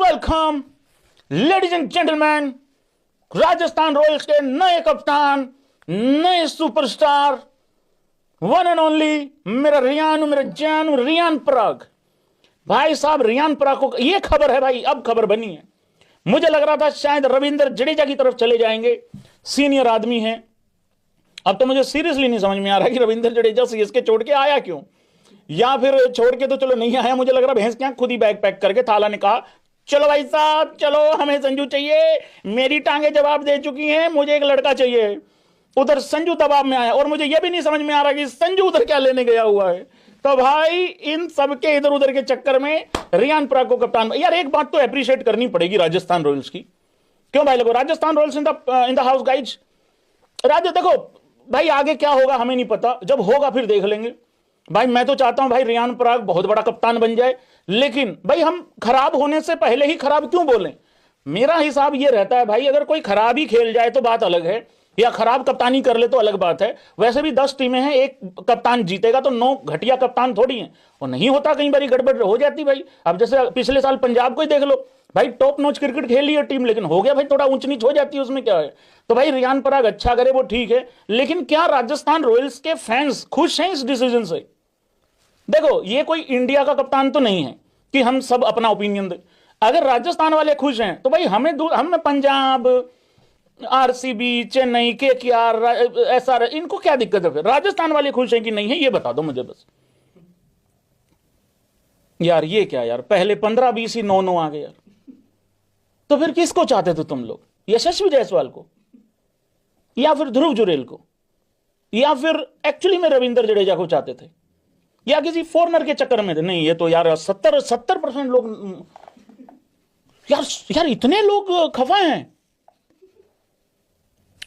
Welcome ladies and gentleman, Rajasthan Royals के नए कप्तान, नए सुपरस्टार, वन एंड ओनली मेरा रियान पराग। भाई साहब, रियान पराग को यह खबर है भाई, अब खबर बनी है। मुझे लग रहा था शायद रविंद्र जडेजा की तरफ चले जाएंगे, सीनियर आदमी है। अब तो मुझे सीरियसली नहीं समझ में आ रहा कि रविंद्र जडेजा सीएसके छोड़ के आया क्यों, या फिर छोड़ के तो चलो नहीं आया। मुझे लग रहा भैंस क्या खुद ही बैग पैक करके थाला ने कहा चलो भाई साहब चलो, हमें संजू चाहिए, मेरी टांगे जवाब दे चुकी हैं, मुझे एक लड़का चाहिए। उधर संजू दबाव में आया और मुझे यह भी नहीं समझ में आ रहा कि संजू उधर क्या लेने गया हुआ है। तो भाई इन सबके इधर उधर के चक्कर में रियान पराग को कप्तान। यार एक बात तो अप्रिशिएट करनी पड़ेगी राजस्थान रॉयल्स की। क्यों भाई लोगों, Rajasthan Royals in the house guys. देखो भाई आगे क्या होगा हमें नहीं पता, जब होगा फिर देख लेंगे। भाई मैं तो चाहता हूं भाई रियान पराग बहुत बड़ा कप्तान बन जाए, लेकिन भाई हम खराब होने से पहले ही खराब क्यों बोलें। मेरा हिसाब यह रहता है भाई, अगर कोई खराब ही खेल जाए तो बात अलग है, या खराब कप्तानी कर ले तो अलग बात है। वैसे भी 10 टीमें हैं, एक कप्तान जीतेगा तो 9 घटिया कप्तान थोड़ी हैं। और नहीं होता, कई बार गड़बड़ हो जाती भाई। अब जैसे पिछले साल पंजाब को ही देख लो भाई, टॉप नॉच क्रिकेट खेल रही है टीम, लेकिन हो गया भाई थोड़ा ऊंच नीच हो जाती है, उसमें क्या है। तो भाई रियान पराग अच्छा करे वो ठीक है, लेकिन क्या राजस्थान रॉयल्स के फैंस खुश हैं इस डिसीजन से? देखो ये कोई इंडिया का कप्तान तो नहीं है कि हम सब अपना ओपिनियन दें। अगर राजस्थान वाले खुश हैं तो भाई हमें Punjab, RCB, Chennai, KKR, SR, इनको क्या दिक्कत है? फिर राजस्थान वाले खुश हैं कि नहीं है, ये बता दो मुझे बस। यार ये क्या यार, पहले 15-20 ही 9-9 आ गए यार। तो फिर किसको चाहते थे तुम लोग? यशस्वी जायसवाल को, या फिर ध्रुव जुरेल को, या फिर एक्चुअली में रविंद्र जडेजा को चाहते थे, या किसी फॉरनर के चक्कर में थे? नहीं, ये तो यार 70% लोग, यार इतने लोग खफा हैं।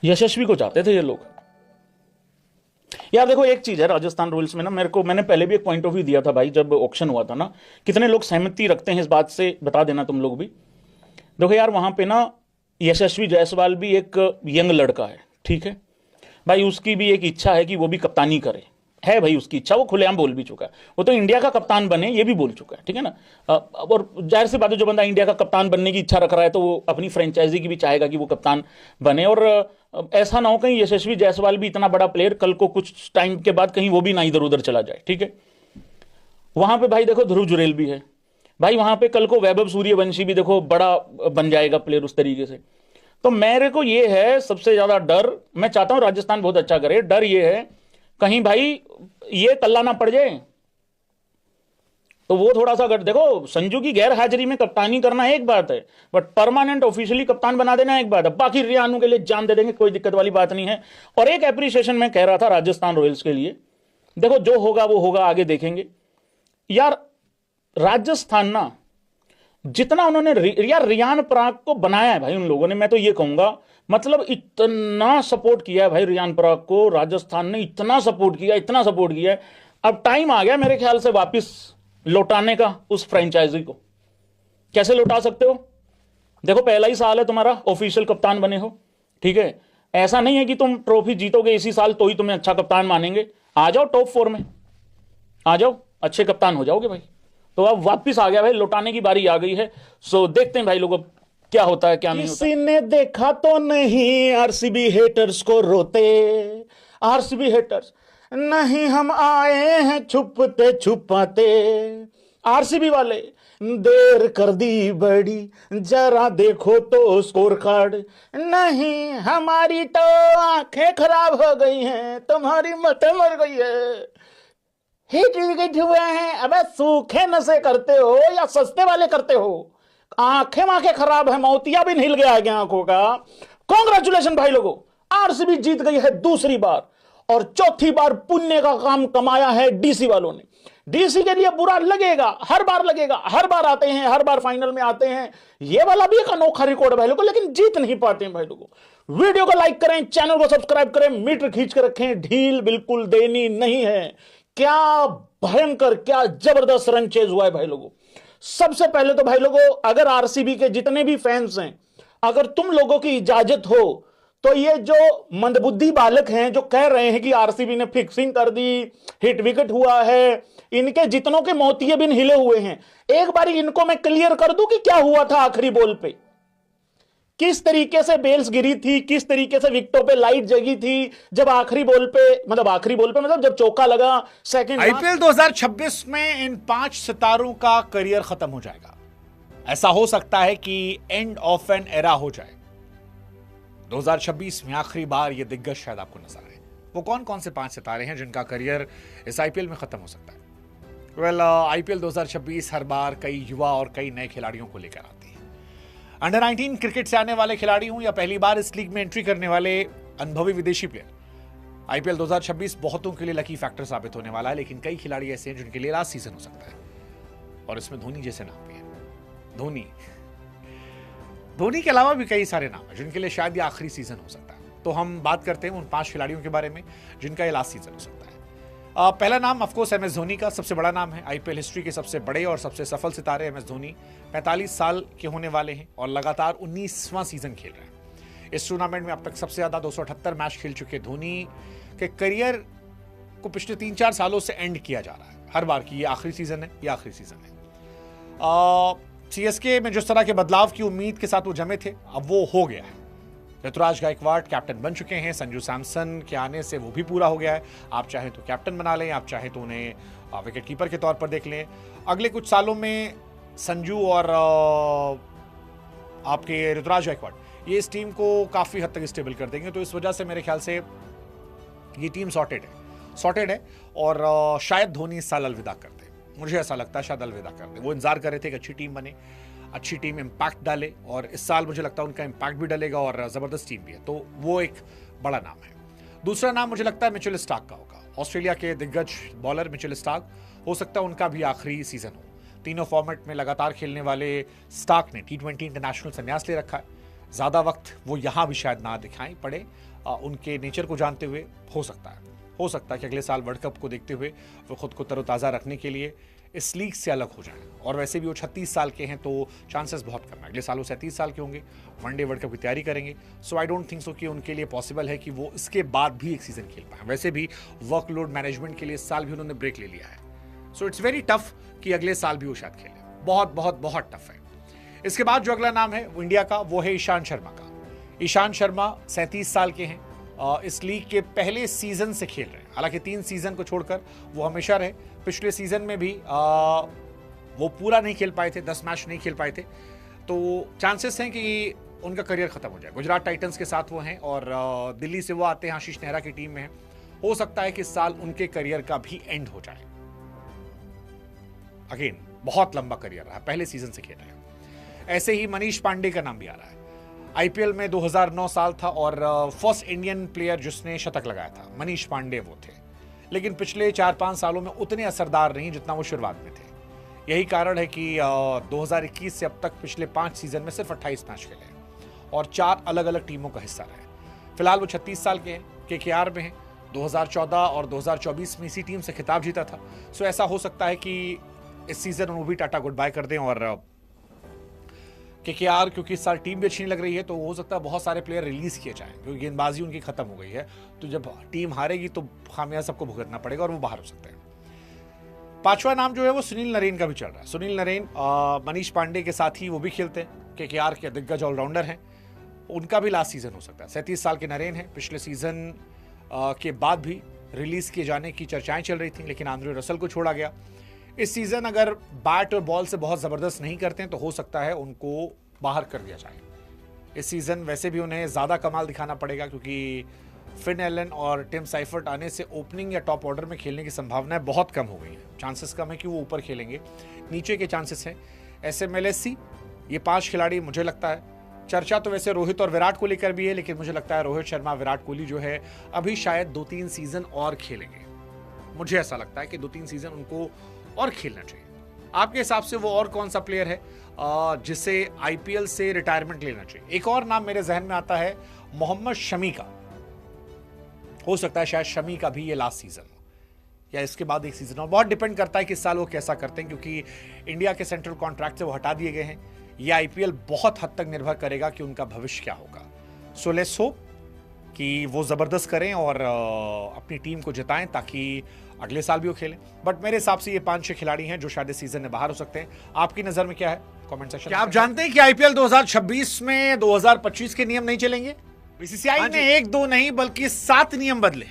यशस्वी को चाहते थे ये लोग। यार देखो एक चीज है राजस्थान रॉयल्स में ना, मैंने पहले भी एक पॉइंट ऑफ व्यू दिया था भाई, जब ऑक्शन हुआ था ना। कितने लोग सहमति रखते हैं इस बात से बता देना तुम लोग भी। देखो यार वहां पे ना यशस्वी जायसवाल भी एक यंग लड़का है, ठीक है भाई, उसकी भी एक इच्छा है कि वो भी कप्तानी करे, है भाई उसकी इच्छा, वो खुलेआम बोल भी चुका है। वो तो इंडिया का कप्तान बने ये भी बोल चुका है, ठीक है ना। और जाहिर सी बात है, जो बंदा इंडिया का कप्तान बनने की इच्छा रख रहा है तो वो अपनी फ्रेंचाइजी की भी चाहेगा कि वो कप्तान बने। और ऐसा ना हो कहीं यशस्वी जायसवाल भी इतना बड़ा प्लेयर कल को कुछ टाइम के बाद कहीं वो भी ना इधर उधर चला जाए, ठीक है। वहां पे भाई देखो ध्रुव जुरेल भी है भाई, वहां पे कल को वैभव सूर्यवंशी भी देखो बड़ा बन जाएगा प्लेयर उस तरीके से। तो मेरे को ये है सबसे ज्यादा डर, मैं चाहता हूं राजस्थान बहुत अच्छा करे, डर ये है कहीं भाई ये कल्ला ना पड़ जाए। तो वो थोड़ा सा, अगर देखो संजू की गैर हाजिरी में कप्तानी करना एक बात है, बट परमानेंट ऑफिशियली कप्तान बना देना एक बात है। बाकी रियानू के लिए जान दे देंगे, कोई दिक्कत वाली बात नहीं है। और एक एप्रिसिएशन मैं कह रहा था राजस्थान रॉयल्स के लिए, देखो जो होगा वो होगा, आगे देखेंगे। यार राजस्थान ना जितना उन्होंने यार रियान पराग को बनाया है भाई उन लोगों ने, मैं तो ये कहूंगा मतलब इतना सपोर्ट किया है भाई रियान पराग को, राजस्थान ने इतना सपोर्ट किया, इतना सपोर्ट किया है। अब टाइम आ गया मेरे ख्याल से वापस लौटाने का उस फ्रेंचाइजी को। कैसे लौटा सकते हो? देखो पहला ही साल है तुम्हारा ऑफिशियल कप्तान बने हो, ठीक है। ऐसा नहीं है कि तुम ट्रॉफी जीतोगे इसी साल तो ही तुम्हें अच्छा कप्तान मानेंगे। आ जाओ टॉप 4 में, आ जाओ, अच्छे कप्तान हो जाओगे भाई। तो अब वापिस आ गया भाई, लौटाने की बारी आ गई है। सो देखते हैं भाई लोगों क्या होता है क्या नहीं होता। किसी ने देखा तो नहीं आरसीबी हेटर्स को रोते, आरसीबी हेटर्स नहीं, हम आए हैं छुपते छुपाते। आरसीबी वाले देर कर दी बड़ी, जरा देखो तो स्कोर कार्ड, नहीं हमारी तो आंखें खराब हो गई हैं, तुम्हारी मतें मर गई है। हिट विकेट हुए हैं, अबे सूखे नशे करते हो या सस्ते वाले करते हो? आंखें खराब है, मोतिया भी हिल गया है आंखों का। कांग्रेचुलेशन भाई लोगों, आरसीबी जीत गई है दूसरी बार, और चौथी बार पुण्य का काम कमाया है डीसी वालों ने। डीसी के लिए बुरा लगेगा, हर बार लगेगा, हर बार आते हैं, हर बार फाइनल में आते हैं। ये वाला भी एक अनोखा रिकॉर्ड भाई लोगों, लेकिन जीत नहीं पाते हैं भाई लोगों। वीडियो को लाइक करें, चैनल को सब्सक्राइब करें, मीटर खींच कर रखें, ढील बिल्कुल देनी नहीं है। क्या भयंकर, क्या जबरदस्त रन चेज हुआ है भाई लोगों। सबसे पहले तो भाई लोगों, अगर आरसीबी के जितने भी फैंस हैं, अगर तुम लोगों की इजाजत हो तो ये जो मंदबुद्धि बालक हैं जो कह रहे हैं कि आरसीबी ने फिक्सिंग कर दी, हिट विकेट हुआ है, इनके जितनों के मोतिये बिन हिले हुए हैं, एक बार इनको मैं क्लियर कर दूं कि क्या हुआ था आखिरी बॉल पे, किस तरीके से बेल्स गिरी थी, किस तरीके से विकेटों पे लाइट जगी थी जब आखिरी बॉल पे मतलब जब चौका लगा सेकंड। आईपीएल 2026 में इन 5 सितारों का करियर खत्म हो जाएगा। ऐसा हो सकता है कि एंड ऑफ एन एरा हो जाए। 2026 में आखिरी बार ये दिग्गज शायद आपको नजर आए। वो कौन कौन से 5 सितारे हैं जिनका करियर इस आईपीएल में खत्म हो सकता है? आईपीएल 2026 हर बार कई युवा और कई नए खिलाड़ियों को लेकर आती है। अंडर 19 क्रिकेट से आने वाले खिलाड़ी हों या पहली बार इस लीग में एंट्री करने वाले अनुभवी विदेशी प्लेयर, आईपीएल 2026 बहुतों के लिए लकी फैक्टर साबित होने वाला है। लेकिन कई खिलाड़ी ऐसे हैं जिनके लिए लास्ट सीजन हो सकता है, और इसमें धोनी जैसे नाम भी है। धोनी के अलावा भी कई सारे नाम हैं जिनके लिए शायद ये आखिरी सीजन हो सकता है। तो हम बात करते हैं उन 5 खिलाड़ियों के बारे में जिनका ये लास्ट सीजन हो सकता है। पहला नाम ऑफकोर्स एमएस धोनी का सबसे बड़ा नाम है। आईपीएल हिस्ट्री के सबसे बड़े और सबसे सफल सितारे एमएस धोनी 45 साल के होने वाले हैं और लगातार 19वां सीजन खेल रहे हैं। इस टूर्नामेंट में अब तक सबसे ज्यादा 278 मैच खेल चुके धोनी के करियर को पिछले 3-4 सालों से एंड किया जा रहा है हर बार की ये आखिरी सीजन है, ये आखिरी सीजन है। सीएसके में जिस तरह के बदलाव की उम्मीद के साथ वो जमे थे, अब वो हो गया है। ऋतुराज गायकवाड़ कैप्टन बन चुके हैं। संजू सैमसन के आने से वो भी पूरा हो गया है। आप चाहें तो कैप्टन बना लें, आप चाहें तो उन्हें विकेट कीपर के तौर पर देख लें। अगले कुछ सालों में संजू और आपके ऋतुराज गायकवाड़ ये इस टीम को काफी हद तक स्टेबल कर देंगे। तो इस वजह से मेरे ख्याल से ये टीम सॉर्टेड है और शायद धोनी इस साल अलविदा कर दे। मुझे ऐसा लगता है शायद अलविदा कर दे। वो इंतजार कर रहे थे कि अच्छी टीम बने, अच्छी टीम इंपैक्ट डाले, और इस साल मुझे लगता है उनका इंपैक्ट भी डलेगा और जबरदस्त टीम भी है। तो वो एक बड़ा नाम है। दूसरा नाम मुझे लगता है मिचेल स्टार्क का होगा। ऑस्ट्रेलिया के दिग्गज बॉलर मिचेल स्टार्क, हो सकता है उनका भी आखिरी सीजन हो। तीनों फॉर्मेट में लगातार खेलने वाले स्टार्क ने T20 इंटरनेशनल संन्यास ले रखा है। ज्यादा वक्त वो यहां भी शायद ना दिखाई पड़े, उनके नेचर को जानते हुए हो सकता है कि अगले साल वर्ल्ड कप को देखते हुए वो खुद को तरोताज़ा रखने के लिए इस लीग से अलग हो जाए। और वैसे भी वो 36 साल के हैं तो चांसेस बहुत कम है। अगले साल वो 37 साल के होंगे, वनडे वर्ल्ड कप की तैयारी करेंगे। सो आई डोंट थिंक सो कि उनके लिए पॉसिबल है कि वो इसके बाद भी एक सीजन खेल पाए। वैसे भी वर्कलोड मैनेजमेंट के लिए इस साल भी उन्होंने ब्रेक ले लिया है। सो इट्स वेरी टफ कि अगले साल भी वो शायद खेले। बहुत बहुत बहुत टफ है। इसके बाद जो अगला नाम है वो इंडिया का, वो है ईशांत शर्मा का। ईशांत शर्मा 37 साल के हैं, इस लीग के पहले सीजन से खेल रहे हैं। हालांकि 3 सीजन को छोड़कर वो हमेशा रहे। पिछले सीजन में भी वो पूरा नहीं खेल पाए थे, 10 मैच नहीं खेल पाए थे। तो चांसेस हैं कि उनका करियर खत्म हो जाए। गुजरात टाइटंस के साथ वो हैं और दिल्ली से वो आते हैं, आशीष नेहरा की टीम में है। हो सकता है कि इस साल उनके करियर का भी एंड हो जाए। अगेन बहुत लंबा करियर रहा, पहले सीजन से खेल रहे हैं। ऐसे ही मनीष पांडे का नाम भी आ रहा है। आईपीएल में 2009 साल था और फर्स्ट इंडियन प्लेयर जिसने शतक लगाया था मनीष पांडे वो थे। लेकिन पिछले 4-5 सालों में उतने असरदार नहीं जितना वो शुरुआत में थे। यही कारण है कि 2021 से अब तक पिछले 5 सीजन में सिर्फ 28 मैच खेले और 4 अलग अलग टीमों का हिस्सा रहे। फिलहाल वो 36 साल के हैं, केकेआर में हैं। 2014 और 2024 में इसी टीम से खिताब जीता था। सो ऐसा हो सकता है कि इस सीजन वो भी टाटा गुड बाय कर दें और केकेआर, क्योंकि इस साल टीम भी अच्छी नहीं लग रही है तो हो सकता है बहुत सारे प्लेयर रिलीज किए जाएं, क्योंकि गेंदबाजी उनकी खत्म हो गई है। तो जब टीम हारेगी तो खामियाजा सबको भुगतना पड़ेगा और वो बाहर हो सकते हैं। 5वां नाम जो है वो सुनील नरेन का भी चल रहा है। सुनील नरेन मनीष पांडे के साथ ही वो भी खेलते हैं, केकेआर के दिग्गज ऑलराउंडर हैं। उनका भी लास्ट सीजन हो सकता है। 37 साल के नरेन हैं। पिछले सीजन के बाद भी रिलीज किए जाने की चर्चाएं चल रही थी, लेकिन आंद्रे रसल को छोड़ा गया। इस सीजन अगर बैट और बॉल से बहुत जबरदस्त नहीं करते हैं तो हो सकता है उनको बाहर कर दिया जाए। इस सीजन वैसे भी उन्हें ज्यादा कमाल दिखाना पड़ेगा, क्योंकि फिन एलन और टिम साइफर्ट आने से ओपनिंग या टॉप ऑर्डर में खेलने की संभावनाएं बहुत कम हो गई हैं। चांसेस कम है कि वो ऊपर खेलेंगे, नीचे के चांसेस हैं। एसएमएलएससी, ये 5 खिलाड़ी मुझे लगता है, चर्चा तो वैसे रोहित और विराट को लेकर भी है, लेकिन मुझे लगता है रोहित शर्मा, विराट कोहली जो है अभी शायद 2-3 सीजन और खेलेंगे। मुझे ऐसा लगता है कि 2-3 सीजन उनको और खेलना चाहिए। आपके हिसाब से वो और कौन सा प्लेयर है जिसे आईपीएल से रिटायरमेंट लेना चाहिए? एक और नाम मेरे जहन में आता है, मोहम्मद शमी का। हो सकता है शायद शमी का भी ये लास्ट सीजन हो या इसके बाद एक सीजन हो। बहुत डिपेंड करता है कि इस साल वो कैसा करते हैं, क्योंकि इंडिया के सेंट्रल कॉन्ट्रैक्ट से वो हटा दिए गए हैं। ये आईपीएल बहुत हद तक निर्भर करेगा कि उनका भविष्य क्या होगा। सो लेट्स होप कि वो ज़बरदस्त करें और अपनी टीम को जिताएं ताकि अगले साल भी वो खेलें। बट मेरे हिसाब से ये 5-6 खिलाड़ी हैं जो शायद इस सीजन में बाहर हो सकते हैं। आपकी नज़र में क्या है? Comment section. क्या आप जानते हैं कि आईपीएल 2026 में 2025 के नियम नहीं चलेंगे? बीसीसीआई ने 1-2 नहीं बल्कि 7 नियम बदले।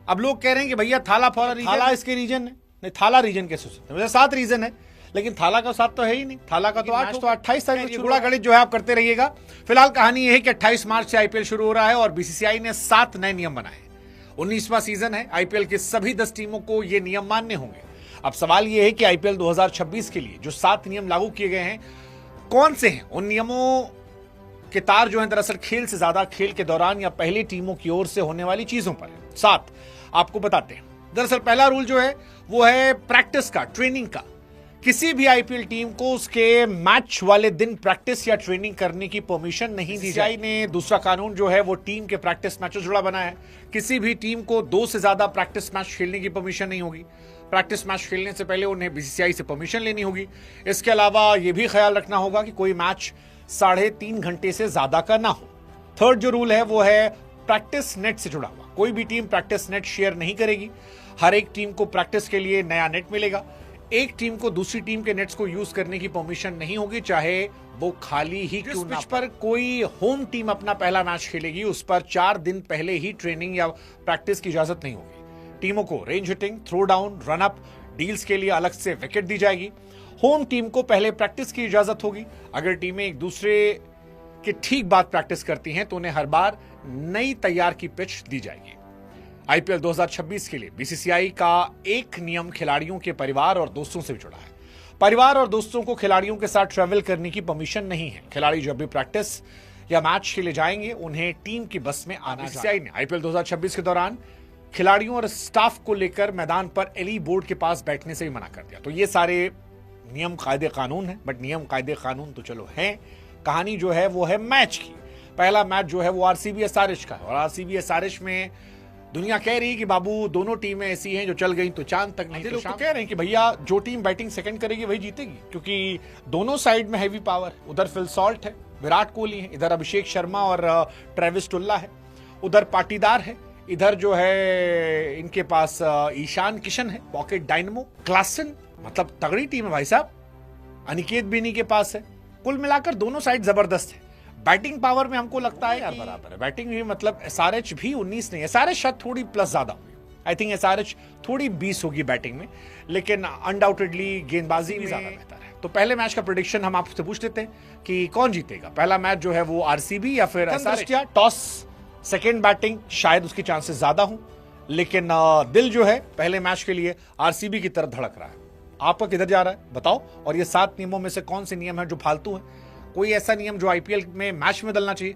अब लोग कह रहे हैं कि भैया थाला इसके रीजन है। नहीं, थाला रीजन कैसे हो सकते हैं? 7 रीजन है, लेकिन थाला का 7 तो है ही नहीं। थाला का तो 8, तो 28 तारीख गुड़ा गणित जो है आप करते रहिएगा। फिलहाल कहानी यह है कि 28 मार्च से आईपीएल शुरू हो रहा है और बीसीसीआई ने 7 नए नियम बनाए। 19वां सीजन है, आईपीएल के सभी 10 टीमों को ये नियम मानने होंगे। अब सवाल यह है कि आईपीएल 2026 के लिए जो 7 नियम लागू किए गए हैं कौन से हैं? उन नियमों के तार जो है दरअसल खेल से ज्यादा खेल के दौरान या पहली टीमों की ओर से होने वाली चीजों पर है। 7 आपको बताते हैं। दरअसल पहला रूल जो है वो है प्रैक्टिस का, ट्रेनिंग का। किसी भी आईपीएल टीम को उसके मैच वाले दिन प्रैक्टिस या ट्रेनिंग करने की परमिशन नहीं दी जाए। ने दूसरा कानून जो है वो टीम के प्रैक्टिस मैचेस जुड़ा बना है। किसी भी टीम को 2 से ज्यादा प्रैक्टिस मैच खेलने की परमिशन नहीं होगी। प्रैक्टिस मैच खेलने से पहले उन्हें बीसीसीआई से परमिशन लेनी होगी। इसके अलावा यह भी ख्याल रखना होगा कि कोई मैच 3.5 घंटे से ज्यादा का ना हो। थर्ड जो रूल है वो है प्रैक्टिस नेट से जुड़ा हुआ। कोई भी टीम प्रैक्टिस नेट शेयर नहीं करेगी। हर एक टीम को प्रैक्टिस के लिए नया नेट मिलेगा। एक टीम को दूसरी टीम के नेट्स को यूज करने की परमिशन नहीं होगी, चाहे वो खाली ही क्यों ना। पर कोई होम टीम अपना पहला मैच खेलेगी उस पर 4 दिन पहले ही ट्रेनिंग या प्रैक्टिस की इजाजत नहीं होगी। टीमों को range hitting, throw down, run up, drills के लिए अलग से विकेट दी जाएगी। होम टीम को पहले प्रैक्टिस की इजाजत होगी। अगर टीमें एक दूसरे के ठीक बाद प्रैक्टिस करती हैं तो उन्हें हर बार नई तैयार की पिच दी जाएगी। आईपीएल 2026 के लिए बीसीसीआई का एक नियम खिलाड़ियों के परिवार और दोस्तों से भी जुड़ा है। परिवार और दोस्तों को खिलाड़ियों के साथ ट्रैवल करने की परमिशन नहीं है। खिलाड़ी जब भी प्रैक्टिस या मैच के लिए जाएंगे उन्हें टीम की बस में आना। बीसीसीआई ने आईपीएल 2026 के दौरान खिलाड़ियों और स्टाफ को लेकर मैदान पर एली बोर्ड के पास बैठने से भी मना कर दिया। तो ये सारे नियम कायदे कानून है, बट नियम कायदे कानून तो चलो हैं। कहानी जो है वो है मैच की। पहला मैच जो है वो आरसीबी एसआरएच का है और आरसीबी एसआरएच में दुनिया कह रही है कि बाबू दोनों टीमें ऐसी हैं जो चल गई तो चांद तक नहीं। लोग तो कह रहे हैं कि भैया जो टीम बैटिंग सेकंड करेगी वही जीतेगी, क्योंकि दोनों साइड में हैवी पावर। उधर फिल सॉल्ट है, विराट कोहली है, इधर अभिषेक शर्मा और ट्रेविस टुल्ला है, उधर पाटीदार है, इधर जो है इनके पास ईशान किशन है, पॉकेट डायनमो, क्लासन, मतलब तगड़ी टीम है भाई साहब। अनिकेत बेनी के पास है। कुल मिलाकर दोनों साइड जबरदस्त है। बैटिंग पावर में हमको लगता है यार बराबर है। बैटिंग भी मतलब एसआरएच भी 19 नहीं, एसआरएच शायद थोड़ी प्लस ज्यादा होगी। आई थिंक एसआरएच थोड़ी 20 होगी बैटिंग में, लेकिन अनडाउटेडली गेंदबाजी भी ज्यादा बेहतर है। तो पहले मैच का प्रेडिक्शन हम आपसे पूछ लेते हैं कि कौन जीतेगा। पहला मैच जो है वो आरसीबी या फिर एसआरएच। टॉस सेकेंड बैटिंग शायद उसके चांसेस ज्यादा हों, लेकिन दिल जो है पहले मैच के लिए आरसीबी की तरफ धड़क रहा है। आपका किधर जा रहा है बताओ। और ये 7 नियमों में से कौन से नियम है जो फालतू है? कोई ऐसा नियम जो आईपीएल में मैच में बदलना चाहिए?